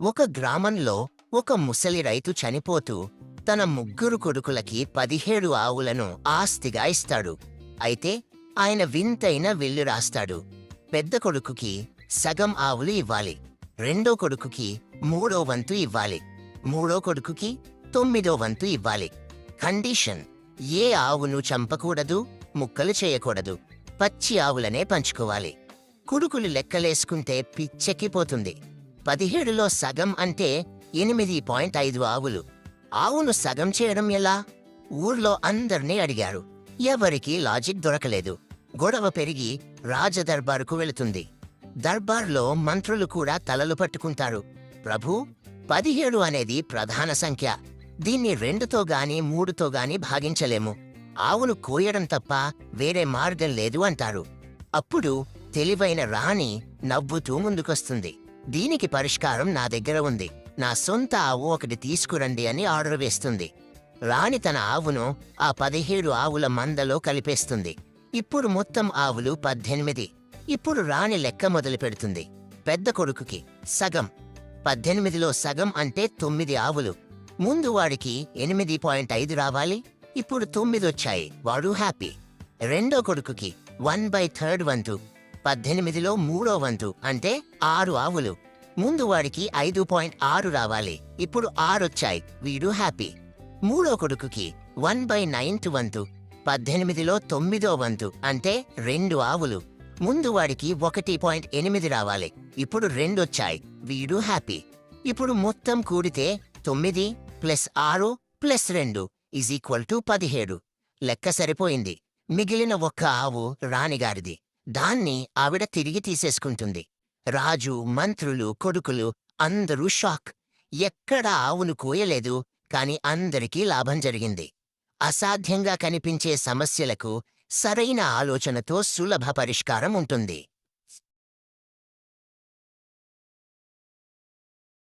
ఒక గ్రామంలో ఒక ముసలి రైతు చనిపోతూ తన ముగ్గురు కొడుకులకి 17 ఆవులను ఆస్తిగా ఇస్తాడు. అయితే ఆయన వింతైన విల్లు రాస్తాడు. పెద్ద కొడుకుకి సగం ఆవులు ఇవ్వాలి, రెండో కొడుకుకి మూడో వంతు ఇవ్వాలి, మూడో కొడుకుకి 9వ వంతు ఇవ్వాలి. కండిషన్: ఏ ఆవును చంపకూడదు, ముక్కలు చేయకూడదు, పచ్చి ఆవులనే పంచుకోవాలి. కొడుకులు లెక్కలేసుకుంటే పిచ్చెక్కిపోతుంది. 17లో సగం అంటే 8.5 ఆవులు. ఆవును సగం చేయడం ఎలా? ఊర్లో అందర్నీ అడిగారు. ఎవరికీ లాజిక్ దొరకలేదు. గొడవ పెరిగి రాజదర్బారుకు వెళుతుంది. దర్బార్లో మంత్రులు కూడా తలలు పట్టుకుంటారు. ప్రభూ, 17 అనేది ప్రధాన సంఖ్య. దీన్ని 2తో గాని 3తో గాని భాగించలేము. ఆవును కోయడం తప్ప వేరే మార్గం లేదు అంటారు. అప్పుడు తెలివైన రాణి నవ్వుతూ ముందుకొస్తుంది. దీనికి పరిష్కారం నా దగ్గర ఉంది. నా సొంత ఆవు ఒకటి తీసుకురండి అని ఆర్డర్ వేస్తుంది. రాణి తన ఆవును ఆ 17 ఆవుల మందలో కలిపేస్తుంది. ఇప్పుడు మొత్తం ఆవులు 18. ఇప్పుడు రాణి లెక్క మొదలు పెడుతుంది. పెద్ద కొడుకుకి సగం. 18లో సగం అంటే 9 ఆవులు. ముందు వాడికి 8.5 రావాలి. ఇప్పుడు 9 వచ్చాయి. వాడు హ్యాపీ. రెండో కొడుకుకి 1/3 వంతు. 18లో మూడో వంతు అంటే 6 ఆవులు. ముందు వాడికి 5.6 రావాలి. ఇప్పుడు 6 వచ్చాయి. వీడు హ్యాపీ. మూడో కొడుకుకి 1/9 వంతు. 18లో 9వ వంతు అంటే 2 ఆవులు. ముందు వాడికి 1.8 రావాలి. ఇప్పుడు 2 వచ్చాయి. వీడు హ్యాపీ. ఇప్పుడు మొత్తం కూడితే 9 + 6 + 2 = 17. లెక్క సరిపోయింది. మిగిలిన ఒక్క ఆవు రాణిగారిది. దాన్ని ఆవిడ తిరిగి తీసేసుకుంటుంది. రాజు, మంత్రులు, కొడుకులు అందరూ షాక్. ఎక్కడా ఆవును కోయలేదు, కాని అందరికీ లాభం జరిగింది. అసాధ్యంగా కనిపించే సమస్యలకు సరైన ఆలోచనతో సులభ పరిష్కారం ఉంటుంది.